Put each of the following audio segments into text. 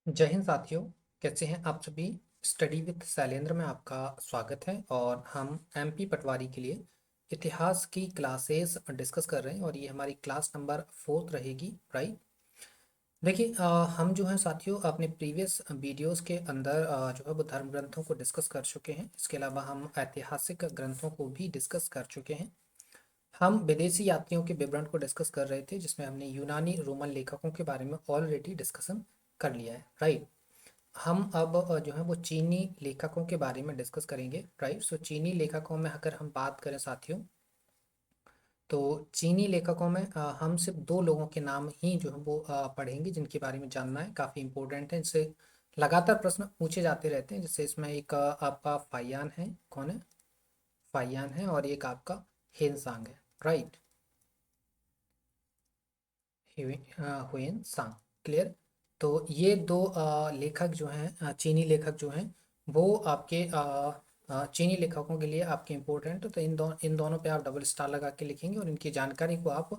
जय हिंद साथियों। कैसे हैं आप सभी। स्टडी विद शैलेंद्र में आपका स्वागत है और हम एमपी पटवारी के लिए इतिहास की क्लासेस डिस्कस कर रहे हैं और ये हमारी क्लास नंबर 4 रहेगी, राइट। देखिए, हम जो है साथियों अपने प्रीवियस वीडियोस के अंदर जो है वो धर्म ग्रंथों को डिस्कस कर चुके हैं। इसके अलावा हम ऐतिहासिक ग्रंथों को भी डिस्कस कर चुके हैं। हम विदेशी यात्रियों के विवरण को डिस्कस कर रहे थे, जिसमें हमने यूनानी रोमन लेखकों के बारे में ऑलरेडी डिस्कशन कर लिया है, राइट। हम अब जो है वो चीनी लेखकों के बारे में डिस्कस करेंगे, राइट। सो चीनी लेखकों में अगर हम बात करें साथियों, तो चीनी लेखकों में हम सिर्फ दो लोगों के नाम ही जो है वो पढ़ेंगे, जिनके बारे में जानना है, काफ़ी इंपॉर्टेंट है। इनसे लगातार प्रश्न पूछे जाते रहते हैं। जैसे इसमें एक आपका फाइयान है, कौन है, फाइयान है, और एक आपका हेनसांग है, राइट। हुएन सांग, क्लियर। तो ये दो लेखक जो हैं, चीनी लेखक जो हैं, वो आपके चीनी लेखकों के लिए आपके इम्पोर्टेंट। तो इन दोनों पे आप डबल स्टार लगा के लिखेंगे और इनकी जानकारी को आप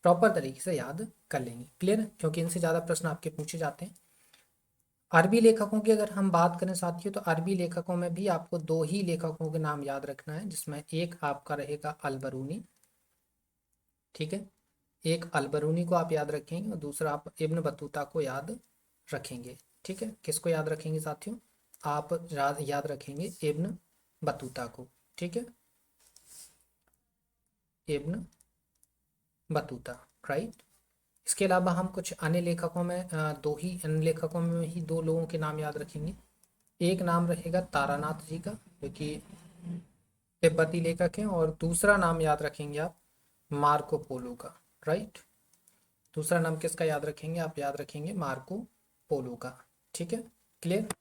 प्रॉपर तरीके से याद कर लेंगे, क्लियर है, क्योंकि इनसे ज़्यादा प्रश्न आपके पूछे जाते हैं। अरबी लेखकों की अगर हम बात करें साथियों, तो अरबी लेखकों में भी आपको दो ही लेखकों के नाम याद रखना है, जिसमें एक आपका रहेगा अलबरूनी, ठीक है। एक अलबरूनी को आप याद रखेंगे और दूसरा आप इब्न बतूता को याद रखेंगे, ठीक है। किसको याद रखेंगे साथियों, आप याद रखेंगे इब्न बतूता को, ठीक है, इब्न बतूता, राइट। इसके अलावा हम कुछ अन्य लेखकों में दो ही अन्य लेखकों में ही दो लोगों के नाम याद रखेंगे। एक नाम रहेगा तारानाथ जी का, जो कि तिब्बती लेखक हैं, और दूसरा नाम याद रखेंगे आप मार्को पोलो का, राइट। दूसरा नाम किसका याद रखेंगे, आप याद रखेंगे मार्को पोलो का, ठीक है, क्लियर।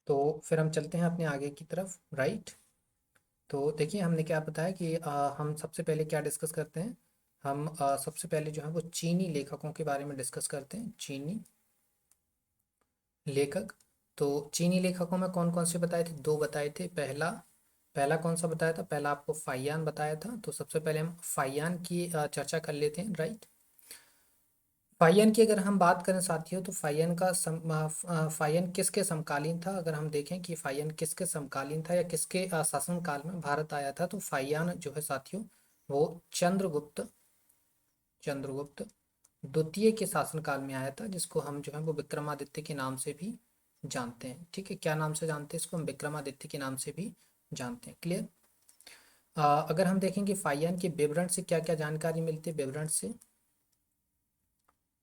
तो फिर हम चलते हैं अपने आगे की तरफ, राइट। तो देखिए, हमने क्या बताया कि हम सबसे पहले क्या डिस्कस करते हैं। हम सबसे पहले जो है वो चीनी लेखकों के बारे में डिस्कस करते हैं, चीनी लेखक। तो चीनी लेखकों में कौन कौन से बताए थे, दो बताए थे। पहला पहला कौन सा बताया था, पहला आपको फाइयान बताया था। तो सबसे पहले हम फाइयान की चर्चा कर लेते हैं, राइट। फाइयन की अगर हम बात करें साथियों, तो फाइयन किसके समकालीन था। अगर हम देखें कि फाइयन किसके समकालीन था या किसके शासन काल में भारत आया था, तो फाइयान जो है साथियों, वो चंद्रगुप्त चंद्रगुप्त द्वितीय के शासनकाल में आया था, जिसको हम जो है वो विक्रमादित्य के नाम से भी जानते हैं, ठीक है। क्या नाम से जानते हैं इसको, हम विक्रमादित्य के नाम से भी जानते हैं, क्लियर। अगर हम देखें कि फाइयान के विवरण से क्या क्या जानकारी मिलती है, विवरण से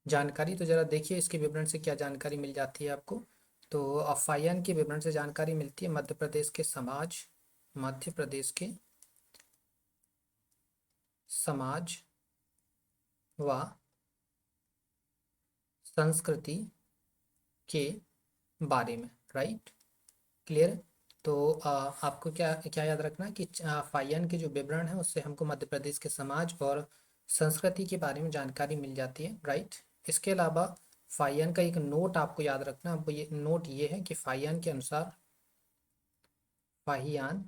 जानकारी, तो जरा देखिए इसके विवरण से क्या जानकारी मिल जाती है आपको। तो फाइयान के विवरण से जानकारी मिलती है मध्य प्रदेश के समाज, मध्य प्रदेश के समाज व संस्कृति के बारे में, राइट, क्लियर। तो आपको क्या क्या याद रखना है कि फाइयान के जो विवरण है उससे हमको मध्य प्रदेश के समाज और संस्कृति के बारे में जानकारी मिल जाती है, राइट। इसके अलावा फाइयान का एक नोट आपको याद रखना, आपको ये नोट ये है कि फाइयान के अनुसार, फाहियान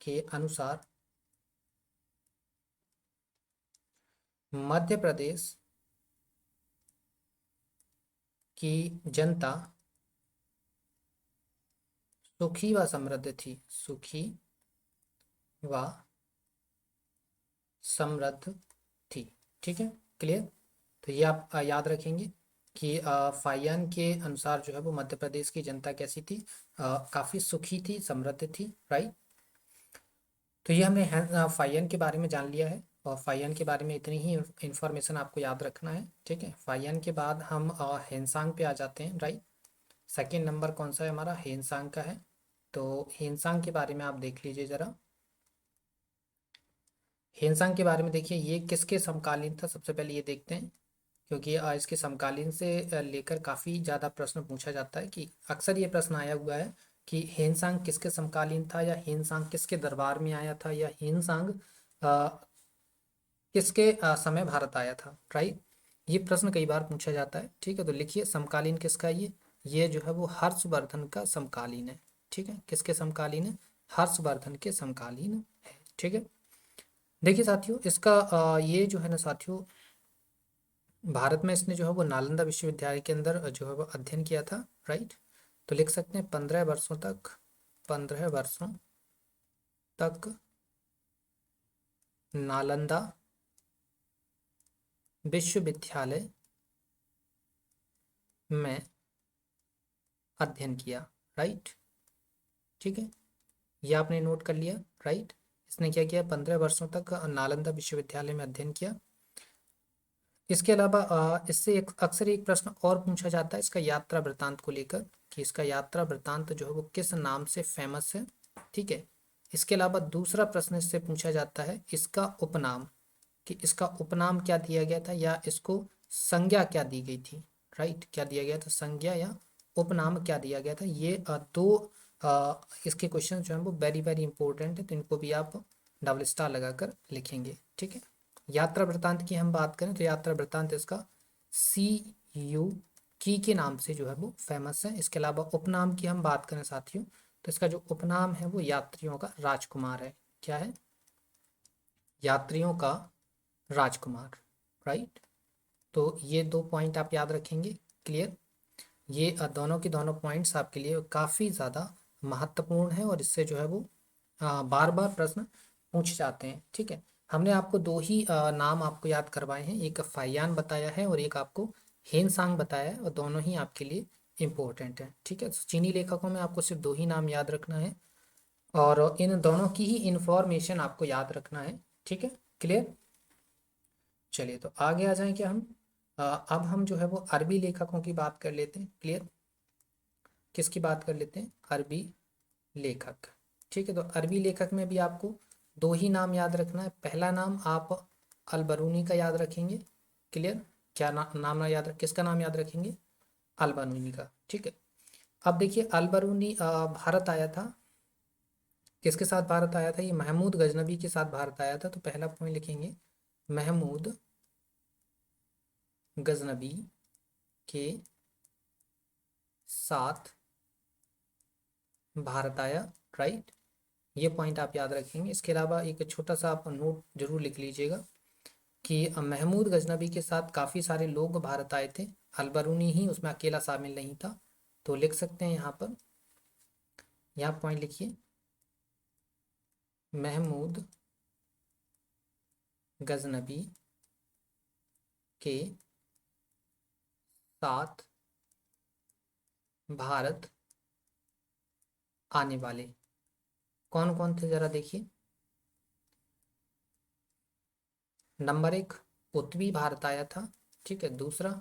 के अनुसार मध्य प्रदेश की जनता सुखी व समृद्ध थी, सुखी व समृद्ध थी, ठीक है, क्लियर। तो ये आप याद रखेंगे कि फाइयान के अनुसार जो है वो मध्य प्रदेश की जनता कैसी थी, काफ़ी सुखी थी, समृद्ध थी, राइट। तो ये हमने फाइयान के बारे में जान लिया है, और फाइयान के बारे में इतनी ही इंफॉर्मेशन आपको याद रखना है, ठीक है। फाइयान के बाद हम हेनसांग पे आ जाते हैं, राइट। सेकेंड नंबर कौन सा है हमारा, हेनसांग का है। तो हेनसांग के बारे में आप देख लीजिए ज़रा। हेनसांग के बारे में देखिए, ये किसके समकालीन था, सबसे पहले ये देखते हैं, क्योंकि इसके समकालीन से लेकर काफ़ी ज़्यादा प्रश्न पूछा जाता है, कि अक्सर ये प्रश्न आया हुआ है कि हेनसांग किसके समकालीन था, या हेनसांग किसके दरबार में आया था, या हेनसांग किसके समय भारत आया था, राइट। ये प्रश्न कई बार पूछा जाता है, ठीक है। तो लिखिए समकालीन किसका है ये जो है वो हर्षवर्धन का समकालीन है, ठीक है। किसके समकालीन है, हर्षवर्धन के समकालीन है, ठीक है। देखिए साथियों, इसका ये जो है ना साथियों, भारत में इसने जो है वो नालंदा विश्वविद्यालय के अंदर जो है वो अध्ययन किया था, राइट। तो लिख सकते हैं 15 वर्षों तक नालंदा विश्वविद्यालय में अध्ययन किया, राइट। ठीक है, ये आपने नोट कर लिया, राइट। इसने क्या किया, 15 वर्षों तक नालंदा विश्वविद्यालय में अध्ययन किया। इसके अलावा इससे अक्सर एक प्रश्न और पूछा जाता है इसका यात्रा वृत्तांत को लेकर, कि इसका यात्रा वृत्तांत जो है वो किस नाम से फेमस है, ठीक है। इसके अलावा दूसरा प्रश्न इससे पूछा जाता है इसका उपनाम, कि इसका उपनाम क्या दिया गया था या इसको संज्ञा क्या दी गई थी, राइट। क्या दिया गया था, संज्ञा या उपनाम क्या दिया गया था। ये दो इसके क्वेश्चन जो है वो वेरी वेरी इंपॉर्टेंट है, तो इनको भी आप डबल स्टार लगाकर लिखेंगे, ठीक है। यात्रा वृत्तांत की हम बात करें तो यात्रा वृत्तांत इसका सी यू की के नाम से जो है वो फेमस है। इसके अलावा उपनाम की हम बात करें साथियों, तो इसका जो उपनाम है वो यात्रियों का राजकुमार है। क्या है, यात्रियों का राजकुमार, राइट। तो ये 2 पॉइंट आप याद रखेंगे, क्लियर। ये दोनों की दोनों पॉइंट्स आपके लिए काफ़ी ज़्यादा महत्वपूर्ण है और इससे जो है वो बार बार प्रश्न पूछे जाते हैं, ठीक है। हमने आपको दो ही नाम आपको याद करवाए हैं, एक फाइयान बताया है और एक आपको हेनसांग बताया है, और दोनों ही आपके लिए इम्पोर्टेंट है, ठीक है। तो चीनी लेखकों में आपको सिर्फ दो ही नाम याद रखना है और इन दोनों की ही इंफॉर्मेशन आपको याद रखना है, ठीक है, क्लियर। चलिए तो आगे आ जाएं क्या हम। अब हम जो है वो अरबी लेखकों की बात कर लेते हैं, क्लियर। किसकी बात कर लेते हैं, अरबी लेखक, ठीक है। तो अरबी लेखक में भी आपको दो ही नाम याद रखना है। पहला नाम आप अल बरूनी का याद रखेंगे, क्लियर। क्या नाम ना याद किसका नाम याद रखेंगे, अल बरूनी का, ठीक है। अब देखिए अल बरूनी भारत आया था, किसके साथ भारत आया था, ये महमूद गजनबी के साथ भारत आया था। तो पहला पॉइंट लिखेंगे, महमूद गजनबी के साथ भारत आया, राइट। ये पॉइंट आप याद रखेंगे। इसके अलावा एक छोटा सा आप नोट जरूर लिख लीजिएगा कि महमूद गजनबी के साथ काफ़ी सारे लोग भारत आए थे, अलबरूनी ही उसमें अकेला शामिल नहीं था। तो लिख सकते हैं यहाँ पर, यहाँ पॉइंट लिखिए, महमूद गजनबी के साथ भारत आने वाले कौन कौन थे, जरा देखिए। नंबर 1 उत्वी भारत आया था, ठीक है। दूसरा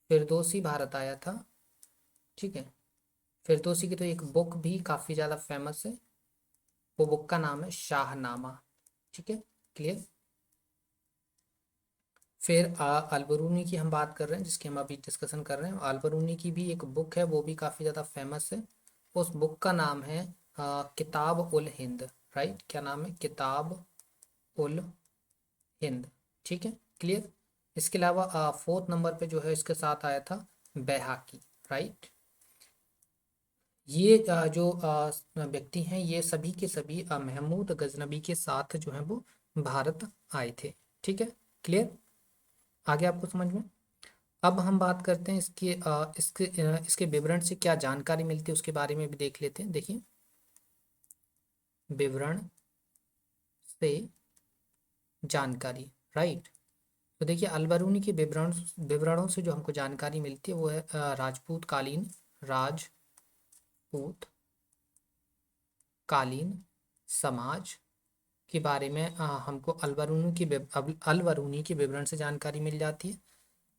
फिरदौसी भारत आया था, ठीक है। फिरदौसी की तो एक बुक भी काफ़ी ज़्यादा फेमस है, वो बुक का नाम है शाहनामा, ठीक है, क्लियर। फिर अलबरूनी की हम बात कर रहे हैं, जिसकी हम अभी डिस्कशन कर रहे हैं। अलबरूनी की भी एक बुक है, वो भी काफ़ी ज़्यादा फेमस है। उस बुक का नाम है किताब उल हिंद, राइट। क्या नाम है, किताब उल हिंद, ठीक है, क्लियर। इसके अलावा 4th नंबर पे जो है इसके साथ आया था बैहाकी, राइट। ये जो व्यक्ति हैं ये सभी के सभी महमूद गजनबी के साथ जो है वो भारत आए थे, ठीक है, क्लियर। आगे आपको समझ में। अब हम बात करते हैं इसके विवरण से क्या जानकारी मिलती है उसके बारे में भी देख लेते हैं। देखिए, विवरण से जानकारी, राइट। तो देखिए अलबरूनी के विवरणों से जो हमको जानकारी मिलती है वो है राजपूत कालीन समाज के बारे में हमको अलबरूनी के विवरण से जानकारी मिल जाती है।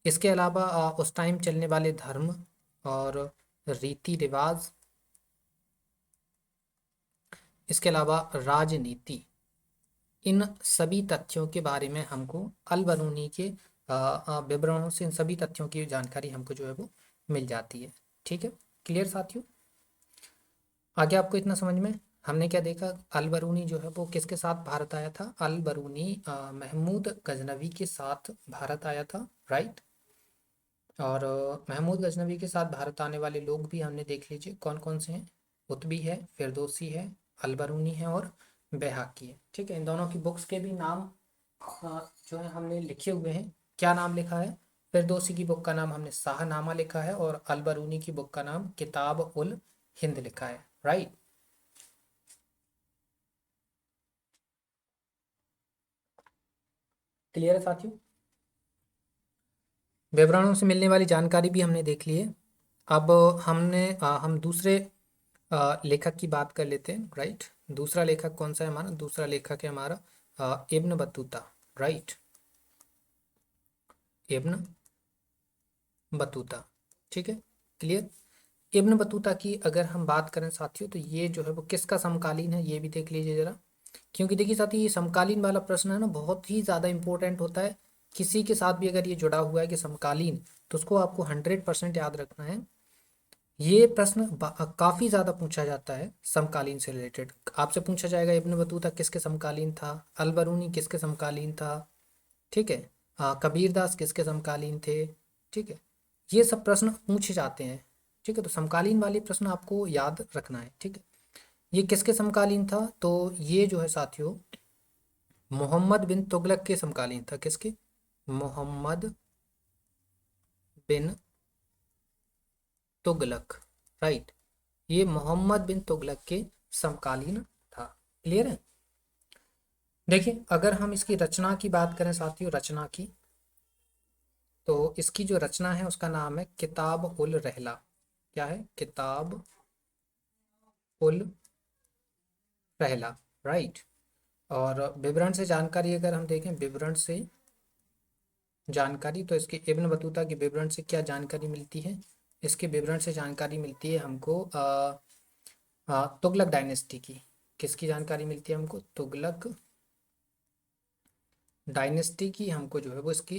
इसके अलावा उस टाइम चलने वाले धर्म और रीति रिवाज, इसके अलावा राजनीति, इन सभी तथ्यों के बारे में हमको अल बरूनी के विवरणों से इन सभी तथ्यों की जानकारी हमको जो है वो मिल जाती है, ठीक है, क्लियर साथियों। आगे आपको इतना समझ में, हमने क्या देखा, अल बरूनी जो है वो किसके साथ भारत आया था, अल बरूनी महमूद गजनवी के साथ भारत आया था, राइट। और महमूद गजनवी के साथ भारत आने वाले लोग भी हमने देख लीजिए कौन कौन से हैं, कुतबी है, फिरदौसी है, अलबरूनी है और बैहाकी है, ठीक है। इन दोनों की बुक्स के भी नाम जो है हमने लिखे हुए हैं। क्या नाम लिखा है, फिरदौसी की बुक का नाम हमने शाहनामा लिखा है और अलबरूनी की बुक का नाम किताब उल हिंद लिखा है। राइट। क्लियर है साथियों? विवरणों से मिलने वाली जानकारी भी हमने देख ली है। अब हम दूसरे लेखक की बात कर लेते हैं। राइट। दूसरा लेखक कौन सा है हमारा? दूसरा लेखक है हमारा Ibn Battuta. Right. Ibn Battuta. ठीक है। क्लियर। इब्न बतूता की अगर हम बात करें साथियों, तो ये जो है वो किसका समकालीन है, ये भी देख लीजिए जरा। क्योंकि देखिए साथियों, ये समकालीन वाला प्रश्न है ना, बहुत ही ज़्यादा इंपॉर्टेंट होता है। किसी के साथ भी अगर ये जुड़ा हुआ है कि समकालीन, तो उसको आपको 100% याद रखना है। ये प्रश्न काफ़ी ज़्यादा पूछा जाता है समकालीन से रिलेटेड। आपसे पूछा जाएगा इब्न बतूता किसके समकालीन था, अल बरूनी किसके समकालीन था, ठीक है, कबीर दास किसके समकालीन थे, ठीक है। ये सब प्रश्न पूछे जाते हैं। ठीक है, तो समकालीन वाले प्रश्न आपको याद रखना है। ठीक है। ये किसके समकालीन था? तो ये जो है साथियों, मोहम्मद बिन तुगलक के समकालीन था। किसके? मोहम्मद बिन तुगलक। राइट। ये मोहम्मद बिन तुगलक के समकालीन था। क्लियर है? देखिए, अगर हम इसकी रचना की बात करें साथियों, रचना की, तो इसकी जो रचना है उसका नाम है किताब उल रहला। क्या है? किताब उल रहला। राइट। और विवरण से जानकारी अगर हम देखें, विवरण से जानकारी, तो इसके इब्न बतूता के विवरण से क्या जानकारी मिलती है? इसके विवरण से जानकारी मिलती है हमको तुगलक डायनेस्टी की। किसकी जानकारी मिलती है हमको? तुगलक डायनेस्टी की हमको जो है वो इसकी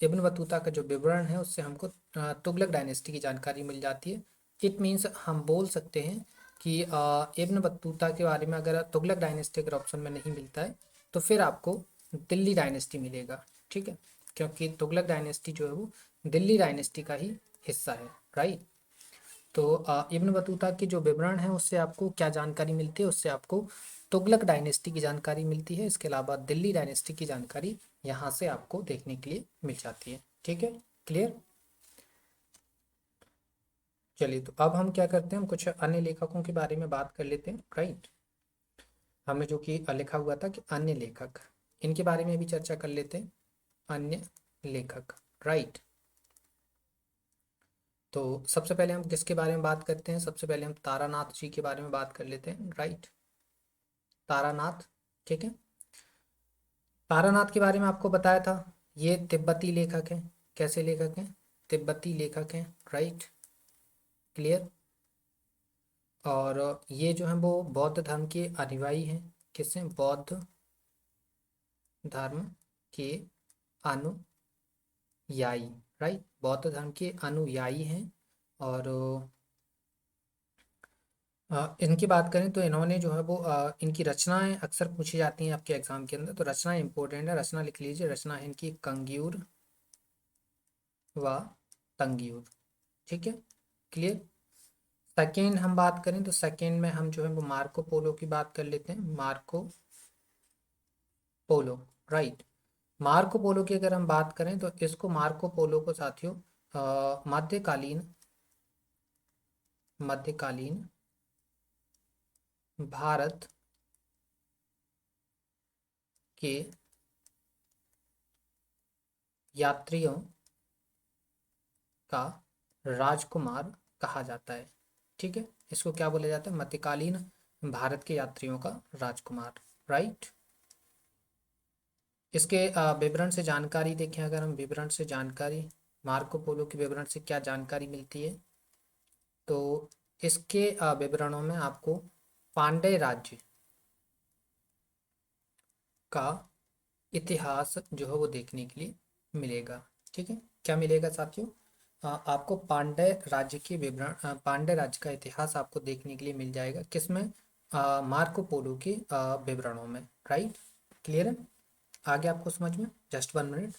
इब्न बतूता का जो विवरण है उससे हमको तुगलक डायनेस्टी की जानकारी मिल जाती है। इट मीन्स हम बोल सकते हैं कि इब्न बतूता के बारे में अगर तुगलक डायनेस्टी अगर ऑप्शन में नहीं मिलता है, तो फिर आपको दिल्ली डायनेस्टी मिलेगा। ठीक है, क्योंकि तुगलक डायनेस्टी जो है वो दिल्ली डायनेस्टी का ही हिस्सा है। राइट। तो इब्न बतूता की जो विवरण है उससे आपको क्या जानकारी मिलती है? उससे आपको तुगलक डायनेस्टी की जानकारी मिलती है। इसके अलावा दिल्ली डायनेस्टी की जानकारी यहाँ से आपको देखने के लिए मिल जाती है। ठीक है। क्लियर। चलिए, तो अब हम क्या करते हैं, हम कुछ अन्य लेखकों के बारे में बात कर लेते हैं। राइट। हमें जो कि लिखा हुआ था कि अन्य लेखक, इनके बारे में भी चर्चा कर लेते हैं। अन्य लेखक। राइट। तो सबसे पहले हम किसके बारे में बात करते हैं? सबसे पहले हम तारानाथ जी के बारे में बात कर लेते हैं। राइट। तारानाथ। ठीक है। तारानाथ के बारे में आपको बताया था, ये तिब्बती लेखक हैं। कैसे लेखक हैं? तिब्बती लेखक हैं। राइट। क्लियर। और ये जो हैं वो बौद्ध धर्म के अनुयायी हैं। किससे? बौद्ध धर्म के अनुयायी। राइट। बौद्ध धर्म के अनुयायी हैं। और इनकी बात करें तो इन्होंने जो है वो इनकी रचनाएं अक्सर पूछी जाती हैं आपके एग्जाम के अंदर, तो रचना इंपॉर्टेंट है। रचना लिख लीजिए। रचना है इनकी कंग्यूर व तंगीर। ठीक है। क्लियर। सेकेंड हम बात करें तो सेकेंड में हम जो है वो मार्को पोलो की बात कर लेते हैं। Marco Polo. Right. Marco Polo की अगर हम बात करें तो इसको मार्को पोलो को साथियों मध्यकालीन मध्यकालीन भारत के यात्रियों का राजकुमार कहा जाता है। ठीक है, इसको क्या बोला जाता है? मध्यकालीन भारत के यात्रियों का राजकुमार। राइट। इसके विवरण से जानकारी देखें, अगर हम विवरण से जानकारी, मार्को पोलो के विवरण से क्या जानकारी मिलती है, तो इसके विवरणों में आपको पांड्य राज्य का इतिहास जो है वो देखने के लिए मिलेगा। ठीक है। क्या मिलेगा साथियों? आपको पांड्य राज्य के विवरण, पांड्य राज्य का इतिहास आपको देखने के लिए मिल जाएगा। किसमें? मार्को पोलो के विवरणों में। राइट। क्लियर है? आगे आपको समझ में? Just 1 minute.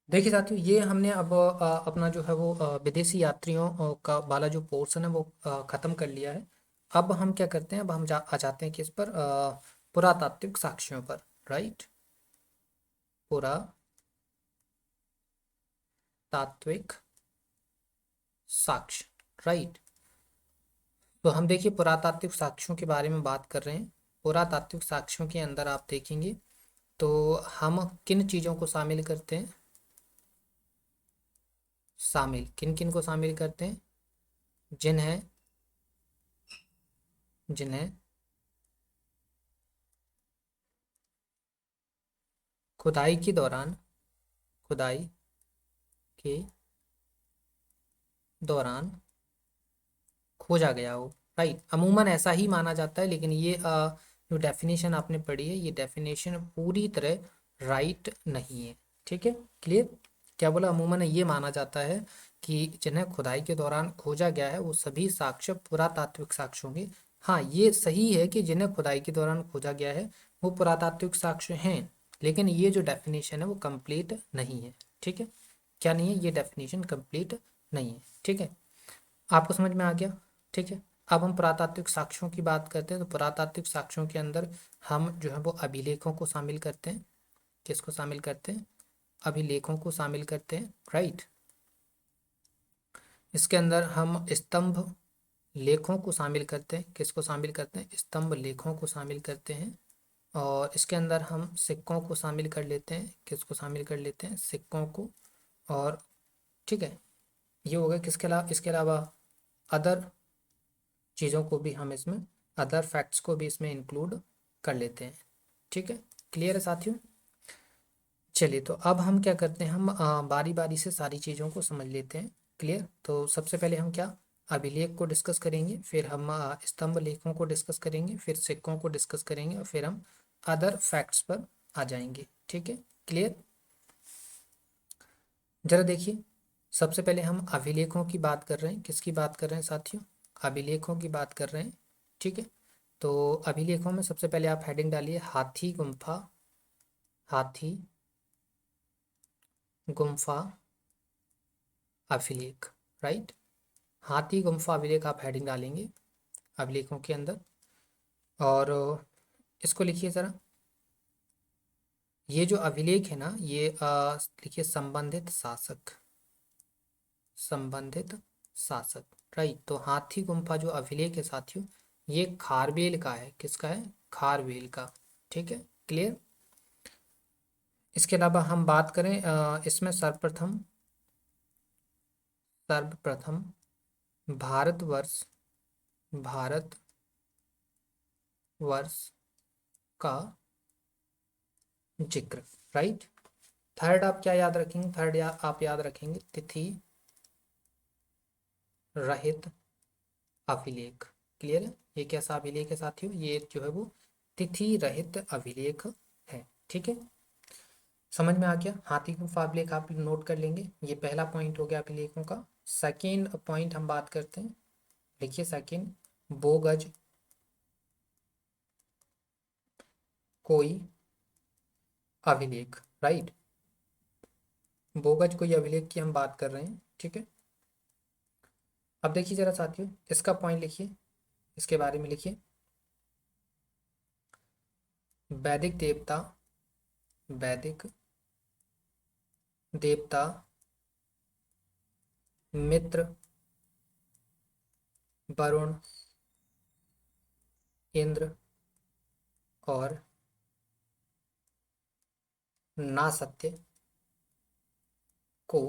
देखिए साथियों, ये हमने अब अपना जो है वो विदेशी यात्रियों का वाला जो पोर्शन है वो ख़त्म कर लिया है। अब हम क्या करते हैं, अब हम आ जाते हैं किस पर, पुरातात्विक साक्ष्यों पर, राइट। पुरातात्विक साक्ष्य, राइट। तो हम देखिए पुरातात्विक साक्ष्यों के बारे में बात कर रहे हैं। पुरातात्विक साक्ष्यों के अंदर आप देखेंगे तो हम किन चीज़ों को शामिल करते हैं, शामिल किन किन को शामिल करते हैं, जिन्हें जिन्हें खुदाई के दौरान, खुदाई के दौरान खोजा गया हो, राइट। अमूमन ऐसा ही माना जाता है, लेकिन ये जो डेफिनेशन आपने पढ़ी है, ये डेफिनेशन पूरी तरह राइट नहीं है, ठीक है। क्लियर। क्या बोला, अमूमन ये माना जाता है कि जिन्हें खुदाई के दौरान खोजा गया है वो सभी साक्ष्य पुरातात्विक साक्ष्य होंगे। हाँ, ये सही है कि जिन्हें खुदाई के दौरान खोजा गया है वो पुरातात्विक साक्ष्य हैं, लेकिन ये जो डेफिनेशन है वो कंप्लीट नहीं है, ठीक है। क्या नहीं है, ये डेफिनेशन कंप्लीट नहीं है, ठीक है। आपको समझ में आ गया, ठीक है। अब हम पुरातात्विक साक्ष्यों की बात करते हैं, तो पुरातात्विक साक्ष्यों के अंदर हम जो है वो अभिलेखों को शामिल करते हैं। किसको शामिल करते हैं, अभिलेखों को शामिल करते हैं, राइट। इसके अंदर हम स्तंभ लेखों को शामिल करते हैं। किसको शामिल करते हैं, स्तंभ लेखों को शामिल करते हैं। और इसके अंदर हम सिक्कों को शामिल कर लेते हैं। किसको शामिल कर लेते हैं, सिक्कों को। और ठीक है, ये हो गया। किसके अलावा, इसके अलावा अदर चीज़ों को भी हम इसमें, अदर फैक्ट्स को भी इसमें इंक्लूड कर लेते हैं, ठीक है। क्लियर है साथियों। चलिए, तो अब हम क्या करते हैं, हम बारी बारी से सारी चीज़ों को समझ लेते हैं। क्लियर। तो सबसे पहले हम क्या, अभिलेख को डिस्कस करेंगे, फिर हम स्तंभ लेखों को डिस्कस करेंगे, फिर सिक्कों को डिस्कस करेंगे, और फिर हम अदर फैक्ट्स पर आ जाएंगे, ठीक है। क्लियर। जरा देखिए, सबसे पहले हम अभिलेखों की बात कर रहे हैं। किसकी बात कर रहे हैं साथियों, अभिलेखों की बात कर रहे हैं, ठीक है। तो अभिलेखों में सबसे पहले आप हेडिंग डालिए, हाथी गुम्फा, हाथी गुम्फा अभिलेख, राइट। हाथी गुम्फा अभिलेख आप हेडिंग डालेंगे अभिलेखों के अंदर। और इसको लिखिए ज़रा, ये जो अभिलेख है ना, ये लिखिए संबंधित शासक, संबंधित शासक, राइट। तो हाथी गुम्फा जो अभिलेख है साथियों, ये खारवेल का है। किसका है, खारवेल का, ठीक है। क्लियर। इसके अलावा हम बात करें इसमें सर्वप्रथम, सर्वप्रथम भारतवर्ष, भारतवर्ष का जिक्र, राइट। थर्ड आप क्या याद रखेंगे, थर्ड आप याद रखेंगे तिथि रहित अभिलेख। क्लियर है। ये कैसा अभिलेख है साथियों, ये जो है वो तिथि रहित अभिलेख है, ठीक है। समझ में आ गया। हाथी गुम्फा अभिलेख आप नोट कर लेंगे, ये पहला पॉइंट हो गया अभिलेखों का। सेकेंड पॉइंट हम बात करते हैं, देखिए सेकेंड, बोगज कोई अभिलेख, राइट। बोगज कोई अभिलेख की हम बात कर रहे हैं, ठीक है। अब देखिए जरा साथियों, इसका पॉइंट लिखिए, इसके बारे में लिखिए, वैदिक देवता, वैदिक देवता मित्र, वरुण, इंद्र और नासत्य को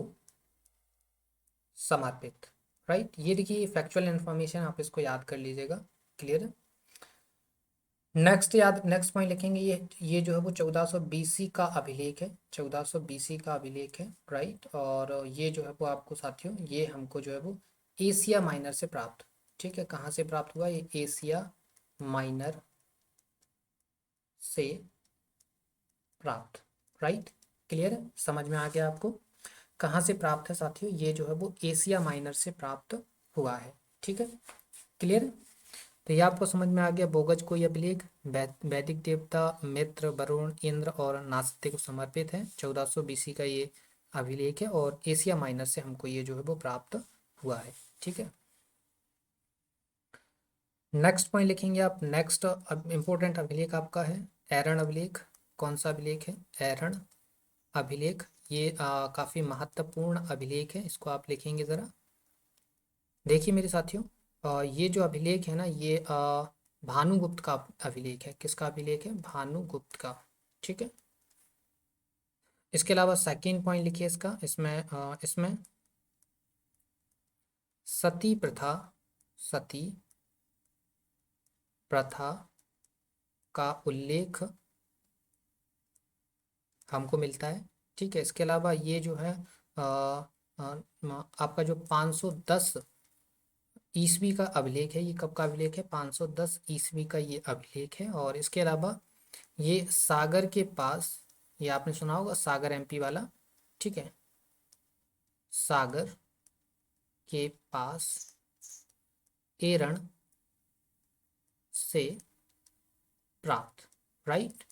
समर्पित, राइट। ये देखिए फैक्चुअल इंफॉर्मेशन, आप इसको याद कर लीजिएगा। क्लियर है। नेक्स्ट याद, नेक्स्ट पॉइंट लिखेंगे, ये जो है वो 1400 BC का अभिलेख है, 1400 BC का अभिलेख है, राइट। और ये जो है वो आपको साथियों, ये हमको जो है वो एशिया माइनर से प्राप्त, ठीक है। कहाँ से प्राप्त हुआ, ये एशिया माइनर से प्राप्त, राइट। क्लियर है, समझ में आ गया आपको। कहाँ से प्राप्त है साथियों, ये जो है वो एशिया माइनर से प्राप्त हुआ है, ठीक है। क्लियर है। तो ये आपको समझ में आ गया, बोगज कोई अभिलेख वैदिक देवता मित्र, वरुण, इंद्र और नासत्य को समर्पित है। 1400 BC का ये अभिलेख है, और एशिया माइनर से हमको ये जो है वो प्राप्त हुआ है, ठीक है। नेक्स्ट पॉइंट लिखेंगे आप। नेक्स्ट इम्पोर्टेंट अभिलेख आपका है एरन अभिलेख। कौन सा अभिलेख है? एरन अभिलेख। ये काफ़ी महत्वपूर्ण अभिलेख है, इसको आप लिखेंगे ज़रा। देखिए मेरे साथियों, ये जो अभिलेख है ना, ये भानुगुप्त का अभिलेख है। किसका अभिलेख है? भानुगुप्त का। ठीक है। इसके अलावा सेकंड पॉइंट लिखिए इसका। इसमें सती प्रथा, सती प्रथा का उल्लेख हमको मिलता है। ठीक है। इसके अलावा ये जो है आपका जो 510 ईस्वी का अभिलेख है, ये कब का अभिलेख है? 510 ईस्वी का ये अभिलेख है। और इसके अलावा ये सागर के पास, ये आपने सुना होगा, सागर एमपी वाला। ठीक है। सागर के पास एरण से प्राप्त। राइट।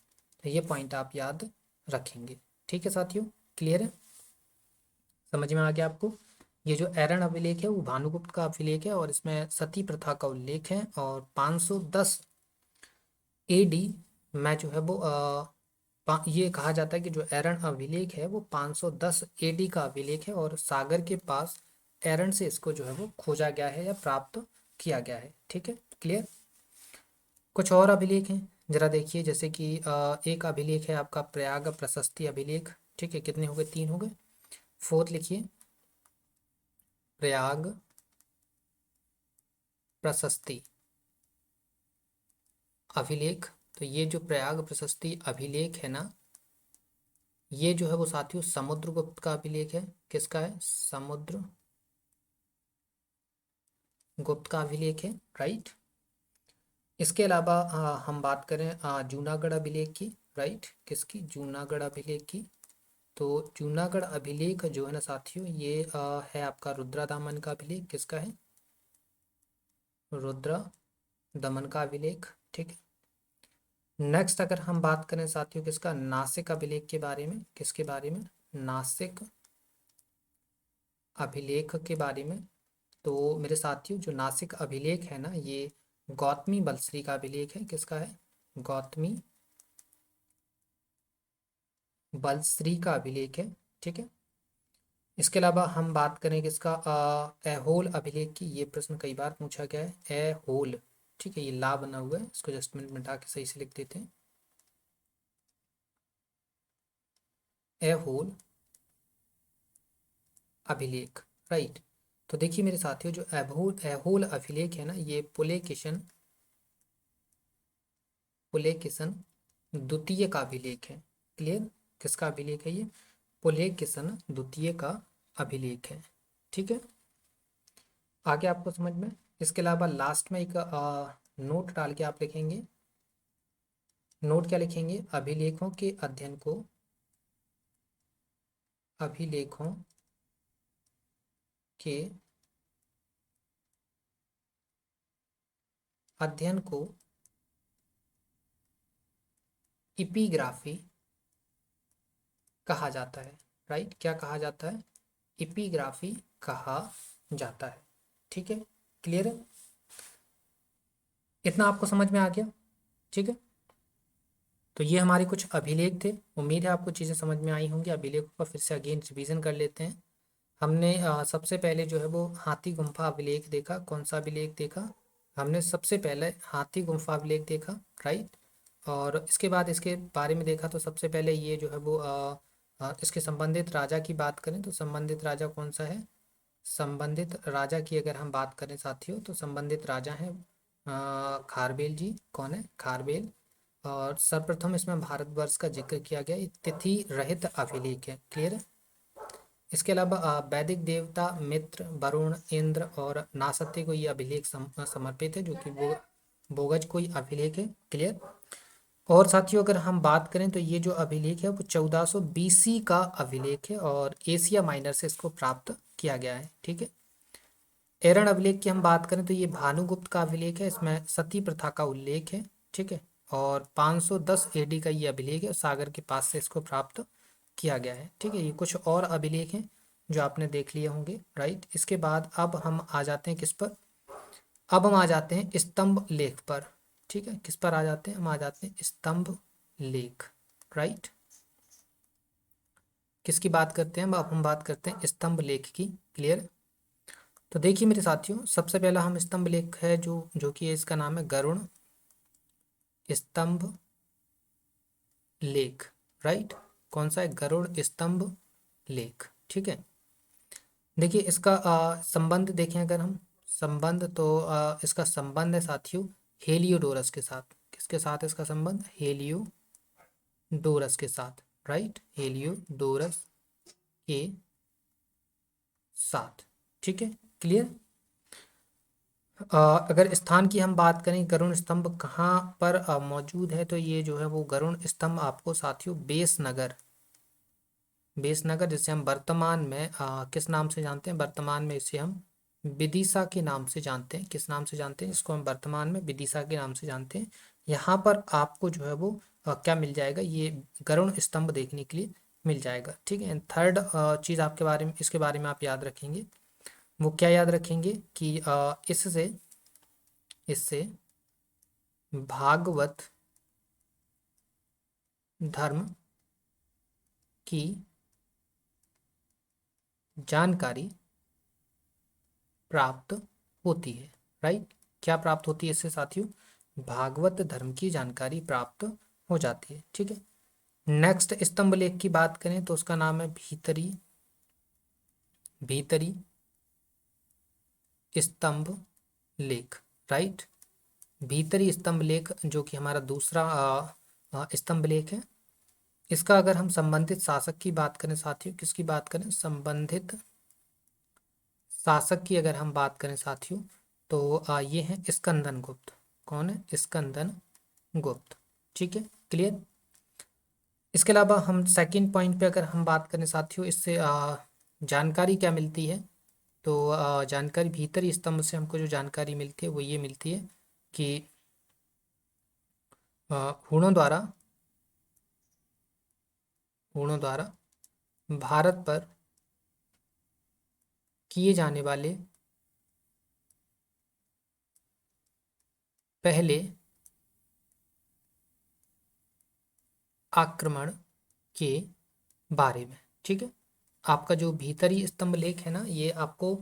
तो ये पॉइंट आप याद रखेंगे। ठीक है साथियों, क्लियर है? समझ में आ गया आपको? ये जो एरन अभिलेख है वो भानुगुप्त का अभिलेख है और इसमें सती प्रथा का उल्लेख है। और 510 एडी में जो है वो ये कहा जाता है कि जो एरन अभिलेख है वो 510 एडी का अभिलेख है और सागर के पास एरन से इसको जो है वो खोजा गया है या प्राप्त किया गया है। ठीक है, क्लियर? कुछ और अभिलेख हैं, जरा देखिए। जैसे कि एक अभिलेख है आपका प्रयाग प्रशस्ति अभिलेख। ठीक है, कितने हो गए? 3 हो गए। फोर्थ लिखिए, प्रयाग प्रशस्ति अभिलेख। तो ये जो प्रयाग प्रशस्ति अभिलेख है ना, ये जो है वो साथियों समुद्रगुप्त का अभिलेख है। किसका है? समुद्र गुप्त का अभिलेख है। राइट। इसके अलावा हम बात करें जूनागढ़ अभिलेख की। राइट। किसकी? जूनागढ़ अभिलेख की। तो जूनागढ़ अभिलेख जो है ना साथियों, ये है आपका रुद्रा दमन का अभिलेख। किसका है? रुद्र दमन का अभिलेख। ठीक है। नेक्स्ट अगर हम बात करें साथियों किसका? नासिक अभिलेख के बारे में। किसके बारे में? नासिक अभिलेख के बारे में। तो मेरे साथियों जो नासिक अभिलेख है ना, ये गौतमी बलश्री का अभिलेख है। किसका है? गौतमी बलश्री का अभिलेख है। ठीक है। इसके अलावा हम बात करें किसका? ऐहोल अभिलेख की। ये प्रश्न कई बार पूछा गया है, ऐहोल। ठीक है, ये ला बना हुआ है, इसको जस्ट मिनट मिटा के सही से लिख देते हैं। ऐहोल अभिलेख। राइट। तो देखिए मेरे साथियों, जो ऐहोल ऐहोल अभिलेख है ना, ये पुलेकिसन द्वितीय का अभिलेख है। क्लियर? किसका अभिलेख है ये? पुलेकिसन द्वितीय का अभिलेख है। ठीक है, आगे आपको समझ में। इसके अलावा लास्ट में एक नोट डाल के आप लिखेंगे। नोट क्या लिखेंगे? अभिलेखों के अध्ययन को, अभिलेखों के अध्ययन को इपिग्राफी कहा जाता है। राइट। क्या कहा जाता है? इपिग्राफी कहा जाता है। ठीक है, क्लियर है? इतना आपको समझ में आ गया? ठीक है। तो ये हमारे कुछ अभिलेख थे। उम्मीद है आपको चीज़ें समझ में आई होंगी। अभिलेखों का फिर से अगेन रिवीजन कर लेते हैं। हमने सबसे पहले जो है वो हाथी गुम्फा अभिलेख देखा। कौन सा अभिलेख देखा? हमने सबसे पहले हाथी गुम्फा अभिलेख देखा। राइट। और इसके बाद इसके बारे में देखा तो सबसे पहले ये जो है वो इसके संबंधित राजा की बात करें तो संबंधित राजा कौन सा है? संबंधित राजा की अगर हम बात करें साथियों तो संबंधित राजा है खारवेल जी। कौन है? खारवेल। और सर्वप्रथम इसमें भारतवर्ष का जिक्र किया गया। ये तिथि रहित अभिलेख है। क्लियर है? इसके अलावा वैदिक देवता मित्र, वरुण, इंद्र और नासत्य को ये अभिलेख समर्पित है, जो कि वो बोगज कोई अभिलेख है। क्लियर? और साथियों अगर हम बात करें तो ये जो अभिलेख है वो 1400 BC का अभिलेख है और एशिया माइनर से इसको प्राप्त किया गया है। ठीक है। एरन अभिलेख की हम बात करें तो ये भानुगुप्त का अभिलेख है, इसमें सती प्रथा का उल्लेख है। ठीक है। और 510 एडी का ये अभिलेख है, सागर के पास से इसको प्राप्त किया गया है। ठीक है, ये कुछ और अभिलेख हैं जो आपने देख लिए होंगे। राइट। इसके बाद अब हम आ जाते हैं किस पर? अब हम आ जाते हैं स्तंभ लेख पर। ठीक है, किस पर आ जाते हैं? हम आ जाते हैं स्तंभ लेख। राइट, किसकी बात करते हैं? अब हम बात करते हैं स्तंभ लेख की। क्लियर? तो देखिए मेरे साथियों, सबसे पहला हम स्तंभ लेख है जो कि इसका नाम है गरुड़ स्तंभ लेख। राइट, कौन सा है? गरुड़ स्तंभ लेख। ठीक है, देखिए इसका संबंध देखें अगर हम संबंध, तो इसका संबंध है साथियों हेलियोडोरस के साथ। किसके साथ है इसका संबंध? हेलियोडोरस के साथ। राइट, हेलियोडोरस के साथ। ठीक है, क्लियर? अगर स्थान की हम बात करें, गरुड़ स्तंभ कहाँ पर मौजूद है, तो ये जो है वो गरुड़ स्तंभ आपको साथियों बेसनगर, बेसनगर जिसे हम वर्तमान में किस नाम से जानते हैं? वर्तमान में इसे हम विदिशा के नाम से जानते हैं। किस नाम से जानते हैं? इसको हम वर्तमान में विदिशा के नाम से जानते हैं। यहाँ पर आपको जो है वो क्या मिल जाएगा? ये गरुड़ स्तंभ देखने के लिए मिल जाएगा। ठीक है, थर्ड चीज़ आपके बारे में, इसके बारे में आप याद रखेंगे, वो क्या याद रखेंगे कि इससे इससे भागवत धर्म की जानकारी प्राप्त होती है। राइट, क्या प्राप्त होती है इससे साथियों? भागवत धर्म की जानकारी प्राप्त हो जाती है। ठीक है, नेक्स्ट स्तंभ लेख की बात करें तो उसका नाम है भीतरी भीतरी स्तंभ लेख। राइट, भीतरी स्तंभ लेख जो कि हमारा दूसरा स्तंभ लेख है। इसका अगर हम संबंधित शासक की बात करें साथियों, किसकी बात करें? संबंधित शासक की अगर हम बात करें साथियों, तो ये है स्कंदन गुप्त। कौन है? स्कंदन गुप्त। ठीक है, क्लियर? इसके अलावा हम सेकंड पॉइंट पे अगर हम बात करें साथियों, इससे जानकारी क्या मिलती है? तो जानकारी भीतरी स्तंभ से हमको जो जानकारी मिलती है वो ये मिलती है कि हूणों द्वारा हूणों द्वारा भारत पर किए जाने वाले पहले आक्रमण के बारे में। ठीक है, आपका जो भीतरी स्तंभ लेख है ना, ये आपको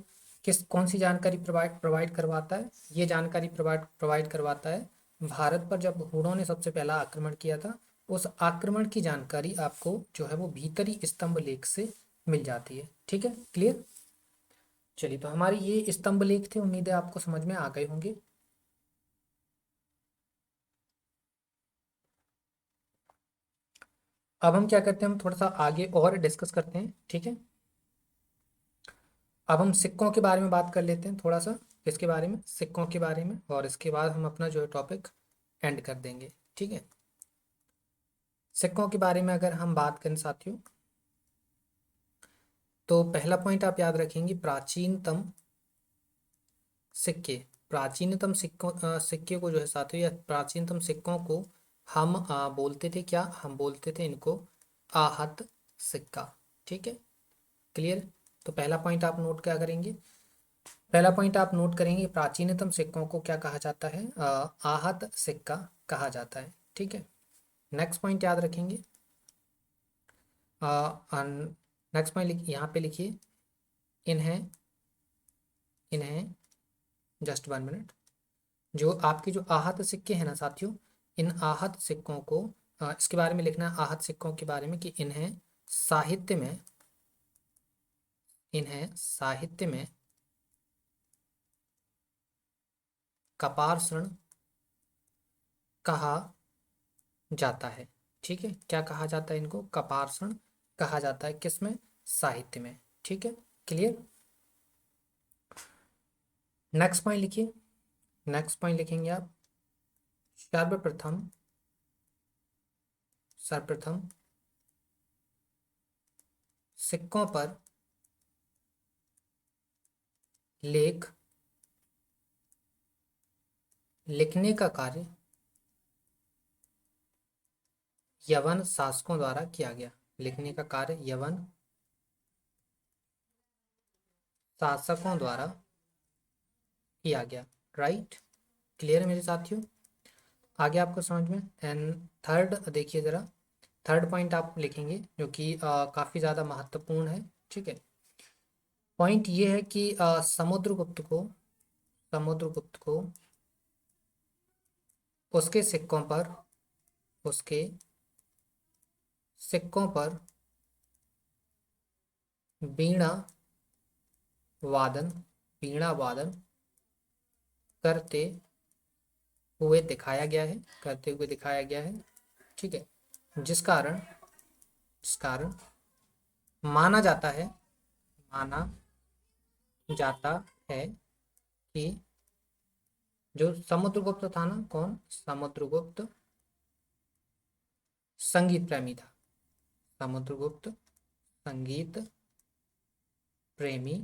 किस कौन सी जानकारी प्रोवाइड प्रोवाइड करवाता है? ये जानकारी प्रोवाइड प्रोवाइड करवाता है भारत पर जब हूणों ने सबसे पहला आक्रमण किया था, उस आक्रमण की जानकारी आपको जो है वो भीतरी स्तंभ लेख से मिल जाती है। ठीक है, क्लियर? चलिए, तो हमारे ये स्तंभ लेख थे, उम्मीद है आपको समझ में आ गए होंगे। अब हम क्या करते हैं, हम थोड़ा सा आगे और डिस्कस करते हैं। ठीक है, अब हम सिक्कों के बारे में बात कर लेते हैं थोड़ा सा, इसके बारे में, सिक्कों के बारे में, और इसके बाद हम अपना जो है टॉपिक एंड कर देंगे। ठीक है, सिक्कों के बारे में अगर हम बात करें साथियों, तो पहला पॉइंट आप याद रखेंगे प्राचीनतम सिक्के। प्राचीनतम सिक्के को जो है साथियों, या प्राचीनतम सिक्कों को हम बोलते थे क्या? हम बोलते थे इनको आहत सिक्का। ठीक है, क्लियर? तो पहला पॉइंट आप नोट क्या करेंगे? पहला पॉइंट आप नोट करेंगे, प्राचीनतम सिक्कों को क्या कहा जाता है? आहत सिक्का कहा जाता है। ठीक है, नेक्स्ट पॉइंट याद रखेंगे। नेक्स्ट पॉइंट यहाँ पे लिखिए, इन्हें इन्हें जस्ट 1 मिनट। जो आपके जो आहत सिक्के हैं ना साथियों, इन आहत सिक्कों को इसके बारे में लिखना है, आहत सिक्कों के बारे में, कि साहित्य में इन्हें साहित्य में कपारसण कहा जाता है। ठीक है, क्या कहा जाता है इनको? कपारसण कहा जाता है। किसमें? साहित्य में। ठीक है, क्लियर? नेक्स्ट पॉइंट लिखिए, नेक्स्ट पॉइंट लिखेंगे आप, सर्वप्रथम सर्वप्रथम सिक्कों पर लेख लिखने का कार्य यवन शासकों द्वारा किया गया। लिखने का कार्य यवन शासकों द्वारा किया गया। राइट, क्लियर है मेरे साथियों? आगे आपको समझ में। एंड थर्ड देखिए ज़रा, थर्ड पॉइंट आप लिखेंगे जो कि काफ़ी ज़्यादा महत्वपूर्ण है। ठीक है, पॉइंट ये है कि समुद्रगुप्त को उसके सिक्कों पर, उसके सिक्कों पर वीणा वादन, वीणा वादन करते हुए दिखाया गया है, करते हुए दिखाया गया है। ठीक है, जिस कारण माना जाता है, माना जाता है कि जो समुद्रगुप्त था ना, कौन? समुद्रगुप्त संगीत प्रेमी था, समुद्रगुप्त संगीत प्रेमी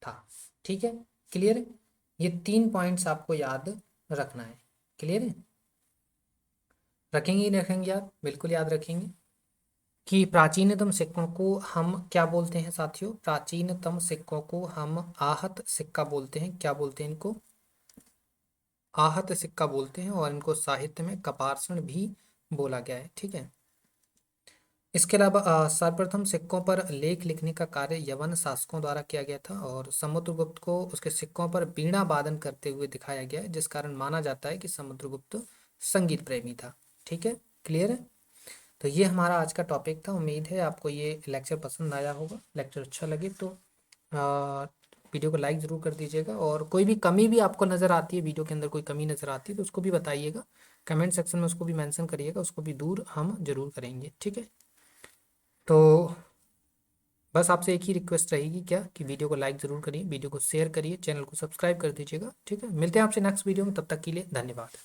था। ठीक है, क्लियर है? ये 3 पॉइंट्स आपको याद रखना है। क्लियर है? रखेंगे ही रखेंगे याद, बिल्कुल याद रखेंगे कि प्राचीनतम सिक्कों को हम क्या बोलते हैं साथियों? प्राचीनतम सिक्कों को हम आहत सिक्का बोलते हैं। क्या बोलते हैं इनको? आहत सिक्का बोलते हैं, और इनको साहित्य में कपार्षण भी बोला गया है। ठीक है, इसके अलावा सर्वप्रथम सिक्कों पर लेख लिखने का कार्य यवन शासकों द्वारा किया गया था, और समुद्रगुप्त को उसके सिक्कों पर वीणा वादन करते हुए दिखाया गया है, जिस कारण माना जाता है कि समुद्रगुप्त संगीत प्रेमी था। ठीक है, क्लियर है? तो ये हमारा आज का टॉपिक था। उम्मीद है आपको ये लेक्चर पसंद आया होगा। लेक्चर अच्छा लगे तो वीडियो को लाइक ज़रूर कर दीजिएगा, और कोई भी कमी भी आपको नज़र आती है, वीडियो के अंदर कोई कमी नज़र आती है तो उसको भी बताइएगा, कमेंट सेक्शन में उसको भी मेंशन करिएगा, उसको भी दूर हम जरूर करेंगे। ठीक है, तो बस आपसे एक ही रिक्वेस्ट रहेगी क्या, कि वीडियो को लाइक ज़रूर करिए, वीडियो को शेयर करिए, चैनल को सब्सक्राइब कर दीजिएगा। ठीक है, मिलते हैं आपसे नेक्स्ट वीडियो में, तब तक के लिए धन्यवाद।